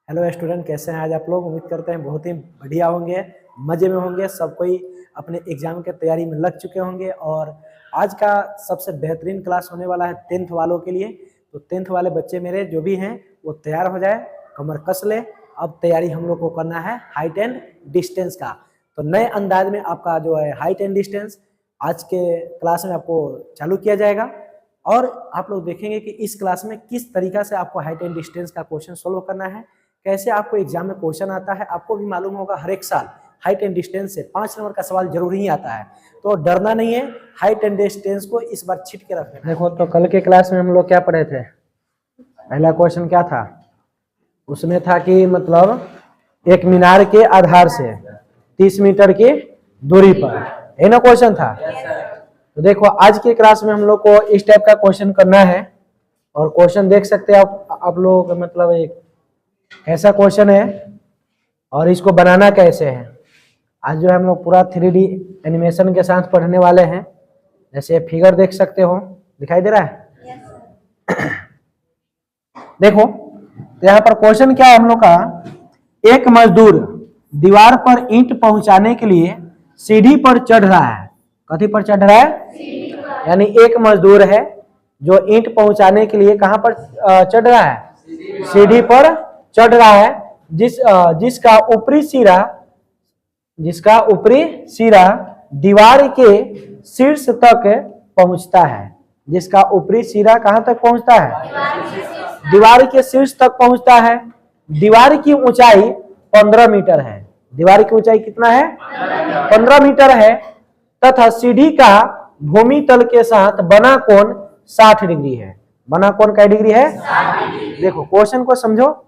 Hello student, कैसे हैं आज आप लोग। उम्मीद करते हैं बहुत ही बढ़िया होंगे, मज़े में होंगे। सब कोई अपने एग्जाम के तैयारी में लग चुके होंगे और आज का सबसे बेहतरीन क्लास होने वाला है 10th वालों के लिए। तो 10th वाले बच्चे मेरे जो भी हैं वो तैयार हो जाए, कमर कस ले। अब तैयारी हम लोग को करना है हाइट एंड डिस्टेंस का। तो नए अंदाज में आपका जो है हाइट एंड डिस्टेंस आज के क्लास में आपको चालू किया जाएगा और आप लोग देखेंगे कि इस क्लास में किस तरीका से आपको हाइट एंड डिस्टेंस का क्वेश्चन सोल्व करना है, कैसे आपको एग्जाम में क्वेश्चन आता है। आपको भी मालूम होगा हर एक साल हाइट एंड डिस्टेंस से 5 नंबर का सवाल जरूर ही आता है, तो डरना नहीं है। हाइट एंड डिस्टेंस को इस बार छिट के रखना। देखो तो कल के क्लास में हम लोग क्या पढ़े थे। पहला क्वेश्चन क्या था, उसमें था कि मतलब एक मीनार के आधार से 30 मीटर की दूरी पर, ये ना क्वेश्चन था। तो देखो आज के क्लास में हम लोग को इस टाइप का क्वेश्चन करना है और क्वेश्चन देख सकते हैं आप लोग। मतलब एक ऐसा क्वेश्चन है और इसको बनाना कैसे है। आज जो है हम लोग पूरा 3D एनिमेशन के साथ पढ़ने वाले हैं। जैसे फिगर देख सकते हो, दिखाई दे रहा है। देखो तो यहाँ पर क्वेश्चन क्या है हम लोग का, एक मजदूर दीवार पर ईंट पहुंचाने के लिए सीढ़ी पर चढ़ रहा है। कथी पर चढ़ रहा है, यानी एक मजदूर है जो ईंट पहुंचाने के लिए कहां पर चढ़ रहा है, सीढ़ी पर चढ़ रहा है। जिसका ऊपरी सिरा दीवार के शीर्ष तक पहुंचता है। जिसका ऊपरी सिरा कहां तक पहुंचता है, दीवार के शीर्ष तक पहुंचता है। दीवार की ऊंचाई 15 मीटर है। दीवार की ऊंचाई कितना है, 15 मीटर है। तथा सीढ़ी का भूमि तल के साथ बना कोण 60 डिग्री है। बना कोण क्या डिग्री है, देखो क्वेश्चन को समझो।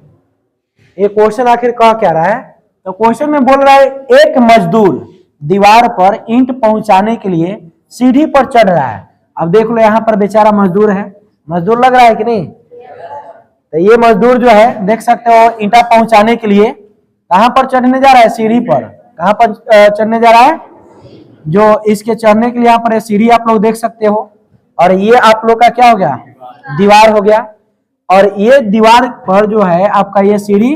ये क्वेश्चन आखिर कह क्या रहा है, तो क्वेश्चन में बोल रहा है एक मजदूर दीवार पर ईंट पहुंचाने के लिए सीढ़ी पर चढ़ रहा है। अब देख लो यहाँ पर बेचारा मजदूर है, मजदूर लग रहा है कि नहीं। तो ये मजदूर जो है देख सकते हो ईंटा पहुंचाने के लिए कहां पर चढ़ने जा रहा है, सीढ़ी पर। कहां पर चढ़ने जा रहा है, जो इसके चढ़ने के लिए यहाँ पर सीढ़ी आप लोग देख सकते हो। और ये आप लोग का क्या हो गया, दीवार हो गया। और ये दीवार पर जो है आपका ये सीढ़ी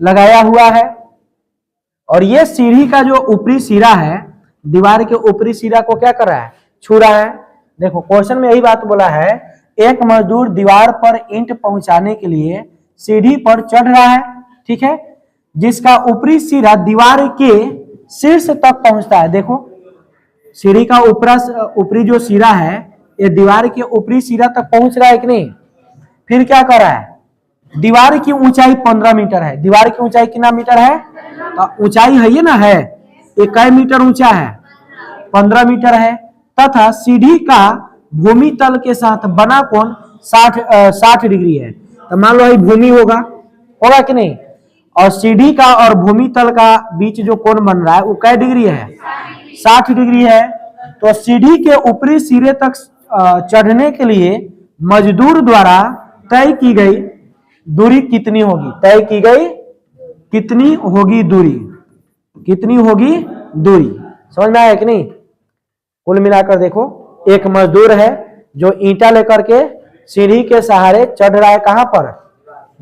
लगाया हुआ है। और ये सीढ़ी का जो ऊपरी सिरा है, दीवार के ऊपरी सिरा को क्या कर रहा है, छू रहा है। देखो क्वेश्चन में यही बात बोला है, एक मजदूर दीवार पर ईंट पहुंचाने के लिए सीढ़ी पर चढ़ रहा है, ठीक है। जिसका ऊपरी सिरा दीवार के शीर्ष तक पहुंचता है। देखो सीढ़ी का ऊपरी जो सिरा है ये दीवार के ऊपरी सिरा तक पहुंच रहा है कि नहीं। फिर क्या कर रहा है, दीवार की ऊंचाई 15 मीटर है। दीवार की ऊंचाई कितना मीटर है, तो ऊंचाई है ये ना है, ये कै मीटर ऊंचा है, 15 मीटर है। तथा सीढ़ी का भूमि तल के साथ बना कोण 60 डिग्री है। तो मान लो ये भूमि होगा कि नहीं। और सीढ़ी का और भूमि तल का बीच जो कोण बन रहा है वो कै डिग्री है, 60 डिग्री है। तो सीढ़ी के ऊपरी सिरे तक चढ़ने के लिए मजदूर द्वारा तय की गई दूरी कितनी होगी। तय की गई कितनी होगी दूरी, कितनी होगी दूरी, समझ में आया कि नहीं। कुल मिलाकर देखो एक मजदूर है जो ईंटा लेकर के सीढ़ी के सहारे चढ़ रहा है, कहां पर,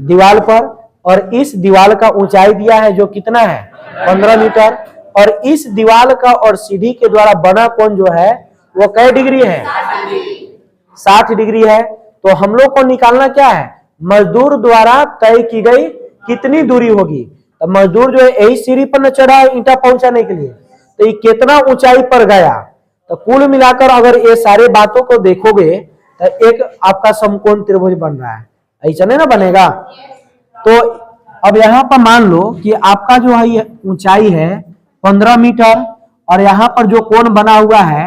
दीवार पर। और इस दीवार का ऊंचाई दिया है जो कितना है, 15 मीटर। और इस दीवार का और सीढ़ी के द्वारा बना कोण जो है वो कै डिग्री है, 60 डिग्री है। तो हम लोग को निकालना क्या है, मजदूर द्वारा तय की गई कितनी दूरी होगी। तो मजदूर जो है यही सीढ़ी पर न चढ़ा है ईंटा पहुंचाने के लिए, तो ये कितना ऊंचाई पर गया। तो कुल मिलाकर अगर ये सारे बातों को देखोगे तो एक आपका समकोण त्रिभुज बन रहा है, ऐसा नहीं ना बनेगा। तो अब यहाँ पर मान लो कि आपका जो है ये ऊंचाई है 15 मीटर और यहाँ पर जो कोण बना हुआ है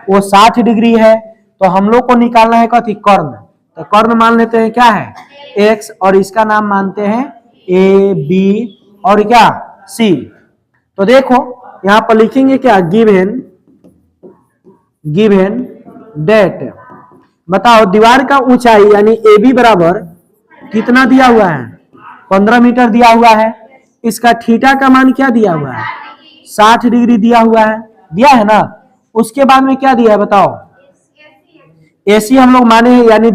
वो 60 डिग्री है। तो हम लोग को निकालना है कथी, कर्ण। तो कर्ण मान लेते हैं क्या है, x, और इसका नाम मानते हैं a, b और क्या c। तो देखो यहाँ पर लिखेंगे क्या, गिवन डेट। बताओ दीवार का ऊंचाई यानी AB बराबर कितना दिया हुआ है, 15 मीटर दिया हुआ है। इसका थीटा का मान क्या दिया हुआ है, 60 डिग्री दिया हुआ है, दिया है ना। उसके बाद में क्या दिया है बताओ, AC हम लोग माने हैं, यानी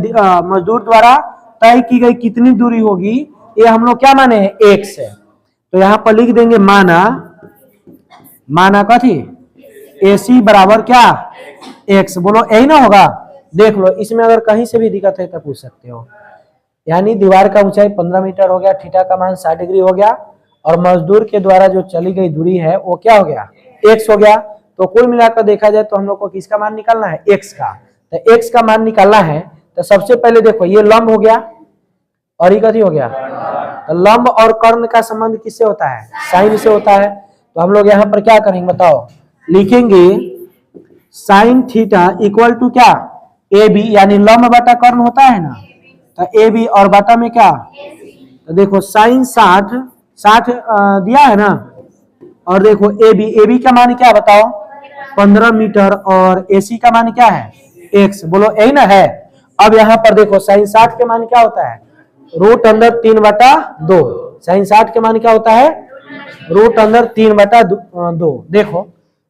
मजदूर द्वारा तय की गई कितनी दूरी होगी, ये हम लोग क्या माने हैं, एक्स है। तो यहाँ पर लिख देंगे माना कथी, AC बराबर क्या, एक्स। बोलो यही ना होगा। देख लो, इसमें अगर कहीं से भी दिक्कत है तो पूछ सकते हो। यानी दीवार का ऊंचाई 15 मीटर हो गया, थीटा का मान 60 डिग्री हो गया, और मजदूर के द्वारा जो चली गई दूरी है वो क्या हो गया, एक्स हो गया। तो कुल मिलाकर देखा जाए तो हम लोग को किसका मान निकालना है, एक्स का। तो एक्स का मान निकालना है तो सबसे पहले देखो ये लंब हो गया और ये कथी हो गया। तो लंब और कर्ण का संबंध किससे होता है, साइन से होता है। तो हम लोग यहाँ पर क्या करेंगे बताओ, लिखेंगे साइन थीटा इक्वल टू क्या, AB, यानी लंब बटा कर्ण होता है ना, तो AB और बटा में क्या, तो देखो साइन 60 दिया है ना, और देखो AB का मान क्या बताओ 15 मीटर, और AC का मान क्या है x। बोलो यही ना है। अब यहाँ पर देखो साइन 60 के मान क्या होता है, रूट अंदर 3/2। साइन 60 के मान क्या होता है, रूट अंदर 3/2। देखो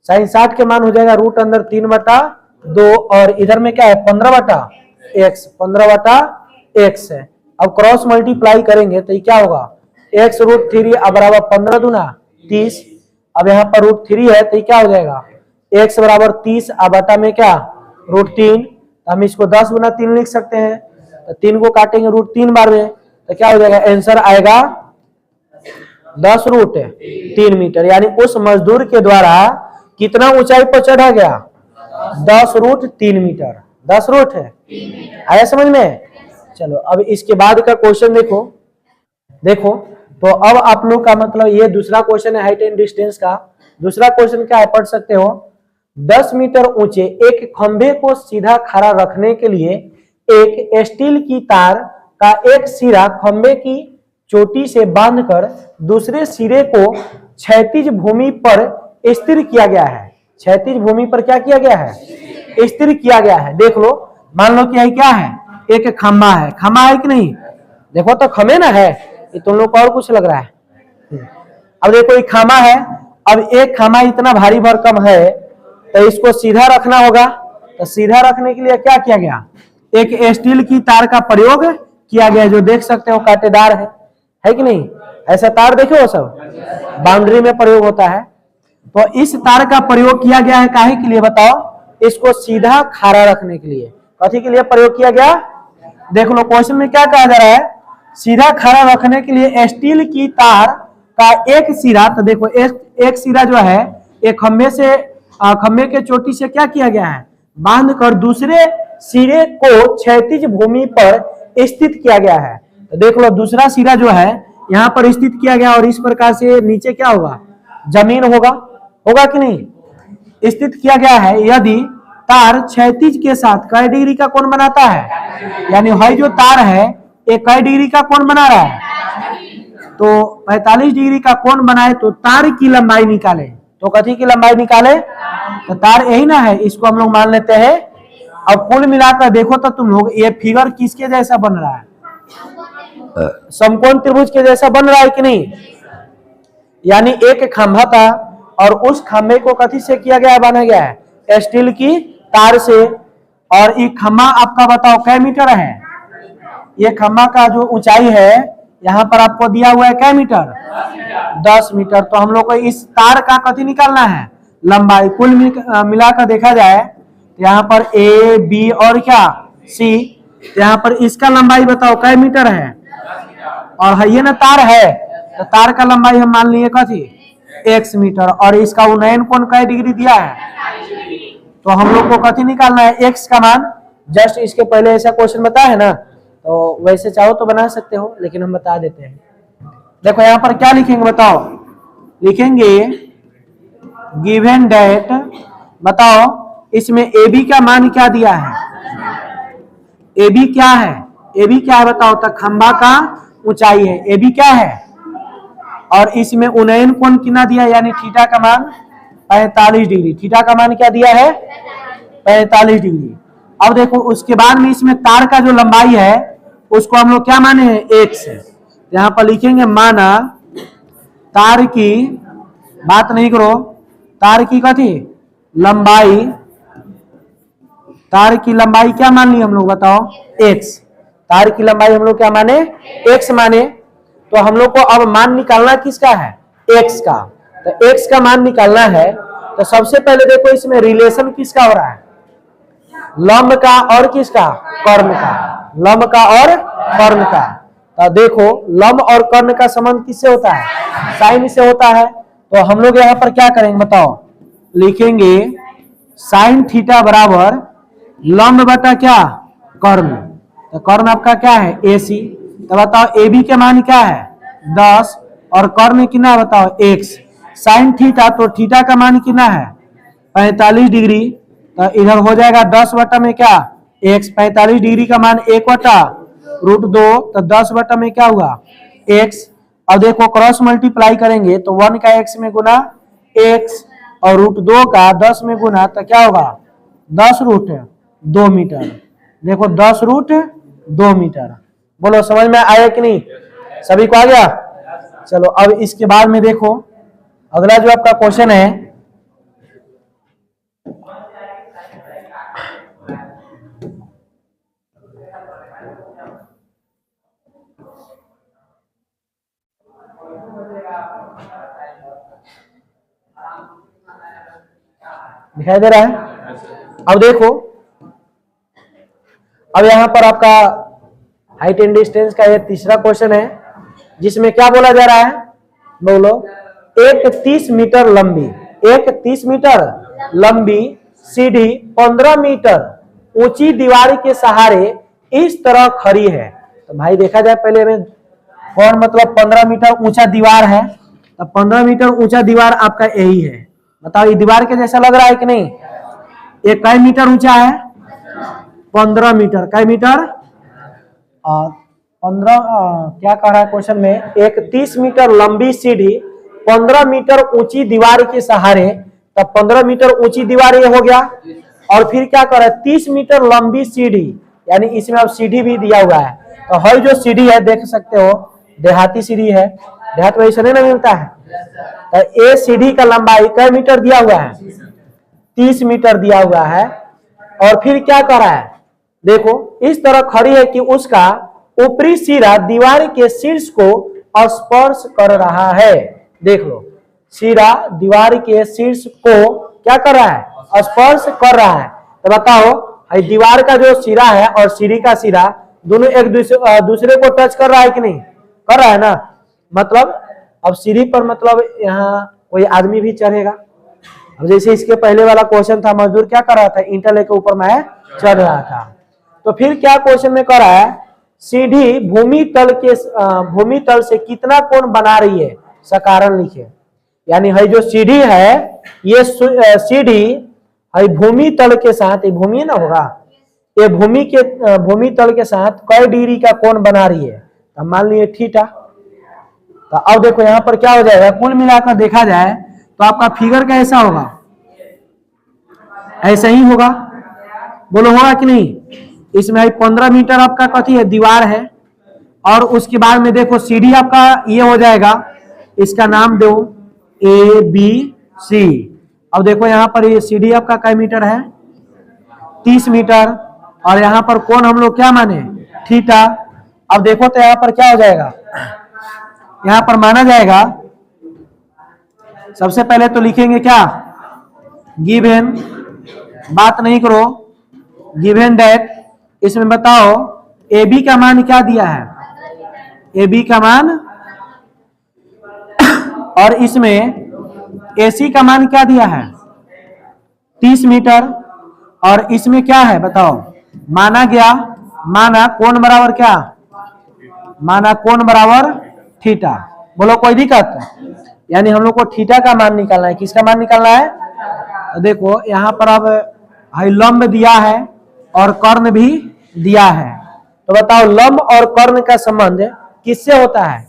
साइन 60 के मान हो जाएगा रूट अंदर 3/2, और इधर में क्या है 15/x, 15/x है। अब क्रॉस मल्टीप्लाई करेंगे तो ये क्या होगा, x √3 बराबर 15 दूना 30। अब यहाँ पर √3 है तो ये क्या हो जाएगा, x बराबर 30 बटा में क्या √3। तो हम इसको 10 गुना 3 लिख सकते हैं। तो 3 को काटेंगे √3 बार में तो क्या हो जाएगा, आंसर आएगा 10 √3 मीटर। यानी उस मजदूर के द्वारा कितना ऊंचाई पर चढ़ा गया, 10 √3 मीटर। 10 रूट है, आया समझ में। चलो अब इसके बाद का क्वेश्चन देखो। तो अब आप लोग का मतलब ये दूसरा क्वेश्चन है हाइट एंड डिस्टेंस का। दूसरा क्वेश्चन क्या है, पढ़ सकते हो। 10 मीटर ऊंचे एक खंभे को सीधा खड़ा रखने के लिए एक स्टील की तार का एक सिरा खंभे की चोटी से बांधकर दूसरे सिरे को क्षैतिज भूमि पर स्थिर किया गया है। क्षैतिज भूमि पर क्या किया गया है, स्थिर किया गया है। देख लो, मान लो कि यही क्या है, एक खंभा है। खंभा है कि नहीं, देखो तो खंभे ना है, ये तुम लोग को और कुछ लग रहा है। अब देखो एक खंभा है, अब एक खंभा इतना भारी भरकम है तो इसको सीधा रखना होगा। तो सीधा रखने के लिए क्या किया गया, एक स्टील की तार का प्रयोग किया गया, जो देख सकते हो कांटेदार है कि नहीं। ऐसा तार देखो वो सब बाउंड्री में प्रयोग होता है। तो इस तार का प्रयोग किया गया है काहे के लिए बताओ, इसको सीधा खड़ा रखने के लिए। कथी के लिए प्रयोग किया गया, देख लो क्वेश्चन में क्या कहा जा रहा है, सीधा खड़ा रखने के लिए स्टील की तार का एक सिरा। तो देखो एक सिरा जो है एक खंभे के चोटी से क्या किया गया है, बांध कर दूसरे सिरे को क्षैतिज भूमि पर स्थित किया गया है। तो देख लो दूसरा सिरा जो है यहाँ पर स्थित किया गया, और इस प्रकार से नीचे क्या होगा, जमीन होगा कि नहीं, स्थित किया गया है। यदि तार क्षैतिज के साथ कै डिग्री का कोण बनाता है, यानी है जो तार है एक कै डिग्री का कोण बना रहा है, तो 45 डिग्री का कोण बनाए तो तार की लंबाई निकाले। तो कथी की लंबाई निकाले, तो तार यही ना है, इसको हम लोग मान लेते हैं। अब कुल मिलाकर देखो तो तुम लोग ये फिगर किसके जैसा बन रहा है, समकोण त्रिभुज के जैसा बन रहा है कि नहीं। यानी एक खंभा था और उस खंभे को कथी से किया गया, बना गया है स्टील की तार से। और ये खंभा आपका बताओ कै मीटर है, ये खंभा का जो ऊंचाई है यहाँ पर आपको दिया हुआ है कै मीटर, 10 मीटर। तो हम लोग को इस तार का कथी निकालना है, लंबाई। कुल मिलाकर देखा जाए तो यहाँ पर A, B और क्या C, यहाँ पर इसका लंबाई बताओ कै मीटर है, और ये ना तार है तो तार का लंबाई हम मान लिए कथी x मीटर, और इसका उन्नयन कोण कै डिग्री दिया है। तो हम लोग को कथी निकालना है, x का मान। जस्ट इसके पहले ऐसा क्वेश्चन बताया है ना, तो वैसे चाहो तो बना सकते हो, लेकिन हम बता देते हैं। देखो यहाँ पर क्या लिखेंगे बताओ, लिखेंगे गिवन डेट, बताओ इसमें AB का मान क्या दिया है, AB क्या है, AB क्या है बताओ। तो खंभा का ऊंचाई है, AB क्या है, और इसमें उन्नयन कोण कितना दिया, यानी थीटा का मान 45 डिग्री। थीटा का मान क्या दिया है, 45 डिग्री। अब देखो उसके बाद में इसमें तार का जो लंबाई है उसको हम लोग क्या माने हैं, x है। यहाँ पर लिखेंगे माना तार की, बात नहीं करो, तार की कथी लंबाई, तार की लंबाई क्या मान ली हम लोग बताओ, x। तार की लंबाई हम लोग क्या माने, x माने। तो हम लोग को अब मान निकालना किसका है, x का। तो x का मान निकालना है तो सबसे पहले देखो इसमें रिलेशन किसका हो रहा है, लंब का और किसका, कर्ण का, लंब का और कर्ण का। तो देखो लंब और कर्ण का संबंध किससे होता है, साइन से होता है। तो हम लोग यहाँ पर क्या करेंगे बताओ, लिखेंगे साइन थीटा बराबर लंब बटा क्या, कर्ण। तो कर्ण आपका क्या है, AC। तो बताओ AB के मान क्या है 10 और कर्ण कितना बताओ x। साइन थीटा तो थीटा का मान कितना है 45 डिग्री। तो इधर हो जाएगा 10 बटा में क्या x, 45 डिग्री का मान 1 बटा √2। तो 10 बटा में क्या हुआ x। अब देखो क्रॉस मल्टीप्लाई करेंगे तो 1 का x में गुना x और √2 का 10 में गुना तो क्या होगा 10√2 मीटर। देखो 10√2 मीटर। बोलो समझ में आया कि नहीं, सभी को आ गया। चलो अब इसके बाद में देखो अगला जो आपका क्वेश्चन है, दिखाई दे रहा है। अब देखो अब यहां पर आपका हाइट एंड डिस्टेंस का ये तीसरा क्वेश्चन है, जिसमें क्या बोला जा रहा है, बोलो एक 30 मीटर लंबी, एक 30 मीटर लंबी सीढ़ी 15 मीटर ऊंची दीवार के सहारे इस तरह खड़ी है। तो भाई देखा जाए पहले में कौन मतलब 15 मीटर ऊंचा दीवार है, तो 15 मीटर ऊंचा दीवार आपका यही है। बताओ ये दीवार के जैसा लग रहा है कि नहीं, ये कई मीटर ऊंचा है 15 मीटर, कई मीटर 15 क्या कह रहा है क्वेश्चन में, एक 30 मीटर लंबी सीढ़ी 15 मीटर ऊंची दीवार के सहारे। तब 15 मीटर ऊंची दीवार ये हो गया, और फिर क्या कर रहा है 30 मीटर लंबी सीढ़ी, यानी इसमें अब सीढ़ी भी दिया हुआ है। तो हर जो सीढ़ी है देख सकते हो देहाती सीढ़ी है, देहात में ऐसा नहीं मिलता है। तो ये सीढ़ी का लंबाई कई मीटर दिया हुआ है 30 मीटर दिया हुआ है। और फिर क्या कर रहा है देखो इस तरह खड़ी है कि उसका ऊपरी सिरा दीवार के शीर्ष को स्पर्श कर रहा है। देख लो सिरा दीवार के शीर्ष को क्या कर रहा है, स्पर्श कर रहा है। तो बताओ दीवार का जो सिरा है और सीढ़ी का सिरा दोनों एक दूसरे को टच कर रहा है कि नहीं, कर रहा है ना। मतलब अब सीढ़ी पर मतलब यहाँ कोई आदमी भी चढ़ेगा। अब जैसे इसके पहले वाला क्वेश्चन था, मजदूर क्या कर रहा था, ईंटा लेके ऊपर में चढ़ रहा था। तो फिर क्या क्वेश्चन में कर रहा है, सीढ़ी भूमि तल से कितना कोण बना रही है, सकारण लिखे। यानी है जो सीढ़ी है ये सीढ़ी है भूमि तल के साथ, ये भूमि ना होगा, ये भूमि तल के साथ कई डिग्री का कोण बना रही है। तो मान लिए थीटा। तो अब देखो यहाँ पर क्या हो जाएगा, कुल मिलाकर देखा जाए तो आपका फिगर कैसा होगा, ऐसा ही होगा। बोलो होगा कि नहीं। इसमें 15 मीटर आपका कथी है, दीवार है, और उसके बाद में देखो सीढ़ी आपका ये हो जाएगा, इसका नाम दो ABC। अब देखो यहाँ पर ये सीढ़ी आपका कई मीटर है 30 मीटर, और यहाँ पर कोण हम लोग क्या माने थीटा। अब देखो तो यहाँ पर क्या हो जाएगा, यहाँ पर माना जाएगा सबसे पहले तो लिखेंगे क्या, गिवन, बात नहीं करो, गिवन दैट। इसमें बताओ AB का मान क्या दिया है, AB का मान, और इसमें AC का मान क्या दिया है 30 मीटर, और इसमें क्या है बताओ, माना गया, माना कोण बराबर क्या, माना कोण बराबर थीटा। बोलो कोई दिक्कत, यानी हम लोग को थीटा का मान निकालना है। किसका मान निकालना है, तो देखो यहाँ पर अब लंब दिया है और कर्ण भी दिया है। तो बताओ लंब और कर्ण का संबंध किससे होता है,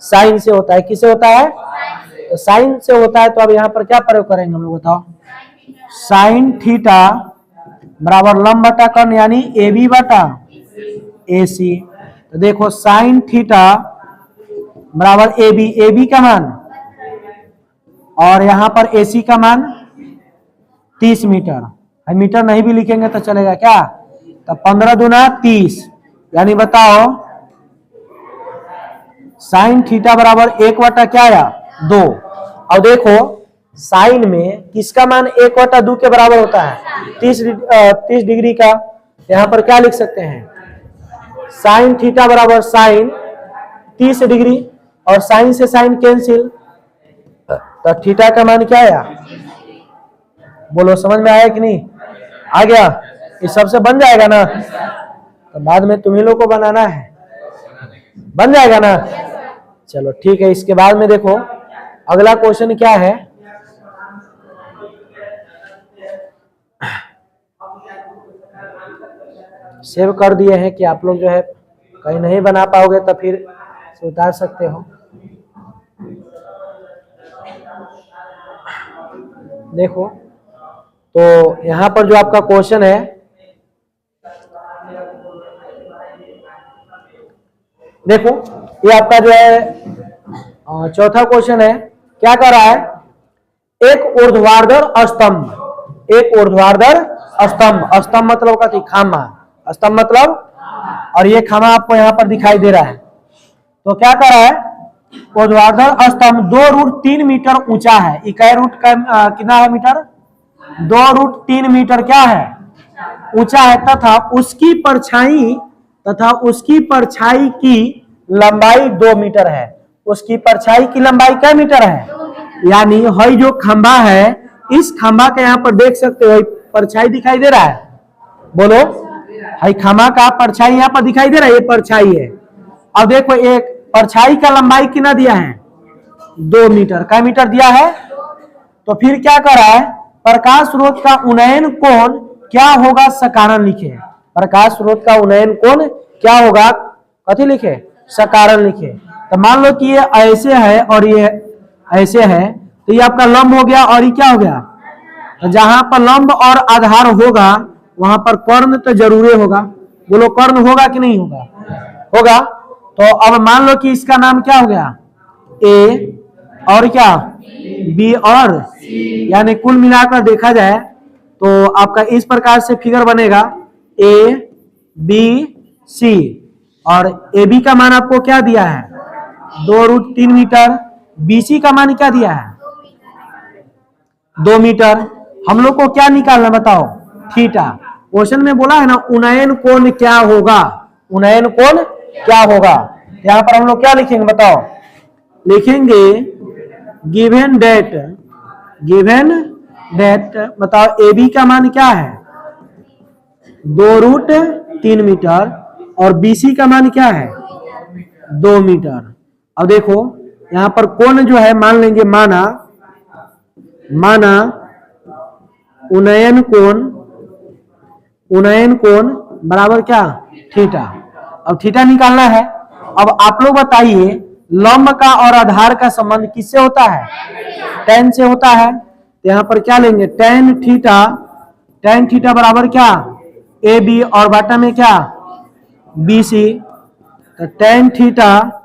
साइन से होता है। किससे होता है, तो साइन से होता है। तो अब यहाँ पर क्या प्रयोग करेंगे हम लोग बताओ, साइन थीटा बराबर लंब बटा कर्ण, यानी AB बटा AC। तो देखो साइन थीटा बराबर AB का मान, और यहां पर AC का मान 30 मीटर। मीटर नहीं भी लिखेंगे तो चलेगा क्या, तो 15 दूना 30, यानी बताओ साइन थीटा बराबर 1/, क्या आया 2। और देखो साइन में किसका मान 1/2 के बराबर होता है 30 डिग्री का। यहाँ पर क्या लिख सकते हैं साइन थीटा बराबर साइन 30 डिग्री, और साइन से साइन कैंसिल, तो थीटा का मान क्या आया, बोलो समझ में आया कि नहीं आ गया। इस सबसे बन जाएगा ना, तो बाद में तुम्ही लोग को बनाना है, बन जाएगा ना। चलो ठीक है। इसके बाद में देखो अगला क्वेश्चन क्या है, सेव कर दिए हैं कि आप लोग जो है कहीं नहीं बना पाओगे तो फिर से उतार सकते हो। देखो तो यहाँ पर जो आपका क्वेश्चन है, देखो ये आपका जो है चौथा क्वेश्चन है। क्या कर रहा है, एक ऊर्ध्वाधर स्तंभ, एक ऊर्ध्वाधर स्तंभ, स्तंभ मतलब का खामा, स्तंभ मतलब, और ये खामा आपको यहाँ पर दिखाई दे रहा है। तो क्या कर रहा है, ऊर्ध्वाधर स्तंभ 2√3 मीटर ऊंचा है। इकाई रूट का कितना है मीटर, 2√3 मीटर क्या है ऊंचा है, तथा उसकी परछाई की लंबाई 2 मीटर है। उसकी परछाई की लंबाई क्या मीटर है, यानी हई जो खंबा है, इस खंबा के यहाँ पर देख सकते हो परछाई दिखाई दे रहा है, बोलो हई खंबा का परछाई यहाँ पर दिखाई दे रहा है, ये परछाई है। अब देखो एक परछाई का लंबाई कितना दिया है 2 मीटर, क्या मीटर दिया है। तो फिर क्या कर रहा है, प्रकाश स्रोत का उन्नयन कोण क्या होगा सकारण लिखे। प्रकाश स्रोत का उन्नयन कोण क्या होगा, कथी लिखे, सकारण लिखे। तो मान लो कि ये ऐसे है और ये ऐसे है, तो ये आपका लंब हो गया और ये क्या हो गया, तो जहां पर लंब और आधार होगा वहां पर कर्ण तो जरूर होगा, बोलो कर्ण होगा कि नहीं होगा, होगा। तो अब मान लो कि इसका नाम क्या हो गया ए और क्या बी और सी, यानी कुल मिलाकर देखा जाए तो आपका इस प्रकार से फिगर बनेगा ए बी सी, और ए बी का मान आपको क्या दिया है 2√3 मीटर, बी सी का मान क्या दिया है 2 मीटर। हम लोग को क्या निकालना बताओ, थीटा। क्वेश्चन में बोला है ना उन्नयन कोण क्या होगा, उन्नयन कोण क्या होगा। यहाँ पर हम लोग क्या लिखेंगे बताओ, लिखेंगे गिवन डेट बताओ ए बी का मान क्या है 2√3 मीटर और बी सी का मान क्या है 2 मीटर। अब देखो यहाँ पर कोण जो है मान लेंगे माना उन्नयन कोण बराबर क्या थीटा। अब थीटा निकालना है। अब आप लोग बताइए लंब का और आधार का संबंध किससे होता है, tan से होता है। तो यहाँ पर क्या लेंगे tan थीटा बराबर क्या ए बी और बाटा में क्या बी सी। तो tan थीटा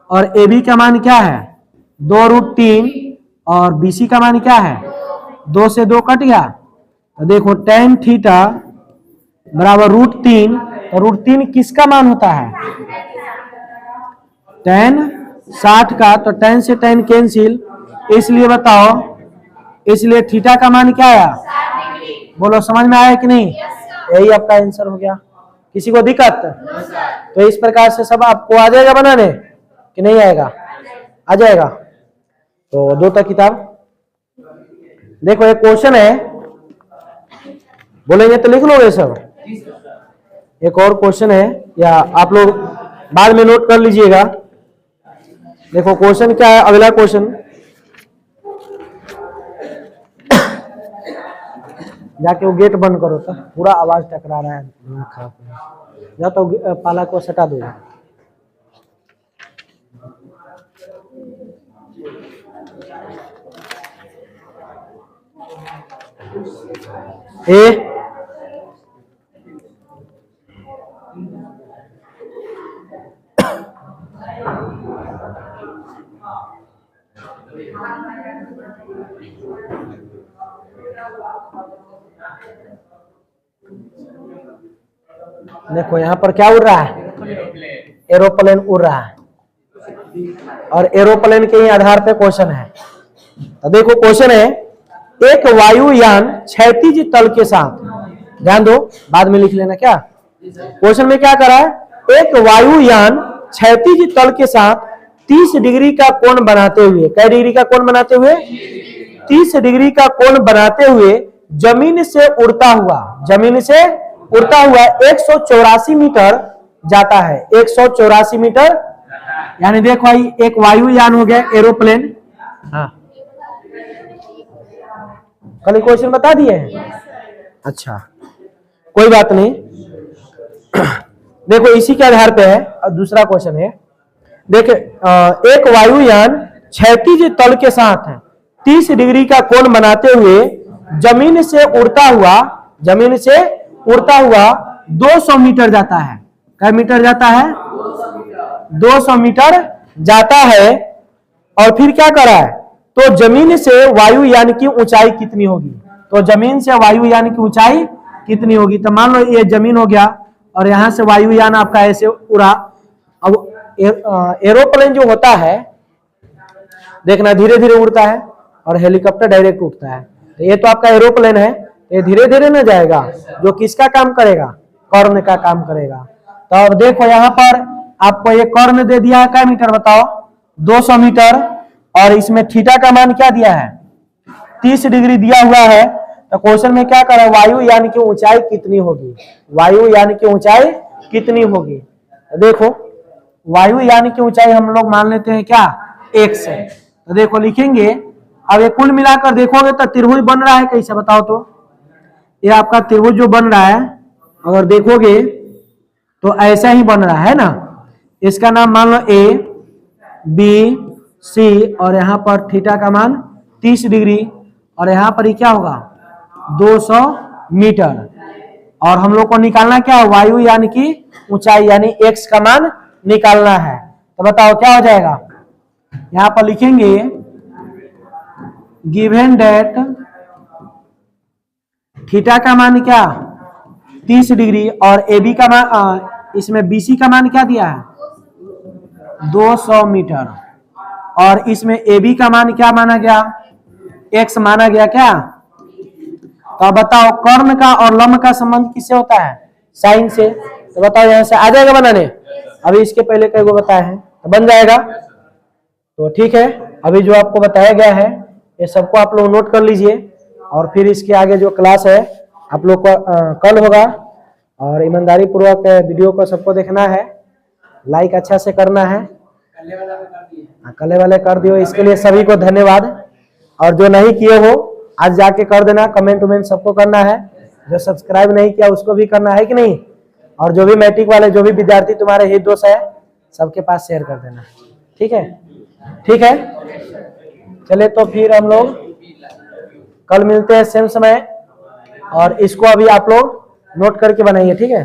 और ए बी का मान क्या है 2√3 और बी सी का मान क्या है 2 से 2 कट गया। तो देखो tan थीटा बराबर √3, तो √3 किसका मान होता है tan 60 का, तो tan से tan कैंसिल, इसलिए बताओ, इसलिए थीटा का मान क्या आया, बोलो समझ में आया कि नहीं। यही आपका आंसर हो गया। किसी को दिक्कत, तो इस प्रकार से सब आपको आ जाएगा बनाने कि नहीं आएगा, आ जाएगा। तो 2 तक किताब देखो, एक क्वेश्चन है, बोलेंगे तो लिख लोगे सब। एक और क्वेश्चन है, या आप लोग बाद में नोट कर लीजिएगा। देखो क्वेश्चन क्या है, अगला क्वेश्चन, जाके वो गेट बंद करो, तो पूरा आवाज टकरा रहा है, खराब जा तो पाला को सटा दो। ए देखो यहाँ पर क्या उड़ रहा है, एरोप्लेन उड़ रहा है। और एरोप्लेन के ही आधार पे क्वेश्चन है। तो देखो क्वेश्चन है, एक वायुयान क्षैतिज तल के साथ, ध्यान दो बाद में लिख लेना क्या, क्वेश्चन में क्या करा है, एक वायुयान क्षैतिज तल के साथ 30 डिग्री का कोण बनाते हुए, कै डिग्री का कोण बनाते हुए, 30 डिग्री का कोण बनाते हुए जमीन से उड़ता हुआ, जमीन से उड़ता हुआ 184 मीटर जाता है, 184 मीटर, यानी देखो भाई एक वायुयान हो गया एरोप्लेन। हाँ कल क्वेश्चन बता दिए हैं, अच्छा कोई बात नहीं। देखो इसी के आधार पे है। और दूसरा क्वेश्चन है, देखे एक वायुयान क्षैतिज तल के साथ 30 डिग्री का कोण बनाते हुए जमीन से उड़ता हुआ, जमीन से उड़ता हुआ 200 मीटर जाता है, क्या मीटर जाता है, 200 मीटर जाता है। और फिर क्या करा है, तो जमीन से वायुयान की ऊंचाई कितनी होगी, तो जमीन से वायुयान की ऊंचाई कितनी होगी। तो मान लो ये जमीन हो गया और यहां से वायुयान आपका ऐसे उड़ा। अब एरोप्लेन जो होता है देखना धीरे धीरे उड़ता है और हेलीकॉप्टर डायरेक्ट उड़ता है। तो ये तो आपका एरोप्लेन है, ये धीरे धीरे न जाएगा, जो किसका काम करेगा, कर्ण का काम करेगा। तो अब देखो यहाँ पर आपको ये कर्ण दे दिया है, क्या मीटर बताओ, 200 मीटर, और इसमें थीटा का मान क्या दिया है, 30 डिग्री दिया हुआ है। तो क्वेश्चन में क्या करा, वायुयान की ऊंचाई कितनी होगी, वायुयान की ऊंचाई कितनी होगी। तो देखो वायुयान की ऊंचाई हम लोग मान लेते हैं क्या, 1 से। तो देखो लिखेंगे, अब ये कुल मिलाकर देखोगे तो त्रिभुज बन रहा है कैसे बताओ, तो ये आपका त्रिभुज जो बन रहा है अगर देखोगे तो ऐसा ही बन रहा है ना। इसका नाम मान लो ए बी सी, और यहाँ पर थीटा का मान 30 डिग्री, और यहाँ पर ही क्या होगा 200 मीटर। और हम लोग को निकालना क्या है, वायुयान की ऊंचाई यानी x का मान निकालना है। तो बताओ क्या हो जाएगा, यहाँ पर लिखेंगे गिवन दैट थीटा का मान क्या 30 डिग्री, और ए बी का मान, इसमें बीसी का मान क्या दिया है 200 मीटर, और इसमें ए बी का मान क्या माना गया, x माना गया क्या। तो बताओ कर्ण का और लंब का संबंध किससे होता है, साइन से। तो बताओ यहां से आ जाएगा बनाने, अभी इसके पहले कई को बताया है तो बन जाएगा। तो ठीक है, अभी जो आपको बताया गया है ये सबको आप लोग नोट कर लीजिए, और फिर इसके आगे जो क्लास है आप लोग को कल होगा। और ईमानदारी पूर्वक वीडियो को सबको देखना है, लाइक अच्छा से करना है, कले वाले कर दियो, इसके लिए सभी को धन्यवाद। और जो नहीं किए हो आज जाके कर देना, कमेंट वमेंट सबको करना है, जो सब्सक्राइब नहीं किया उसको भी करना है कि नहीं। और जो भी मैट्रिक वाले जो भी विद्यार्थी तुम्हारे हित दोस्त है सबके पास शेयर कर देना, ठीक है, ठीक है। चले तो फिर हम लोग कल मिलते हैं सेम समय, और इसको अभी आप लोग नोट करके बनाइए, ठीक है।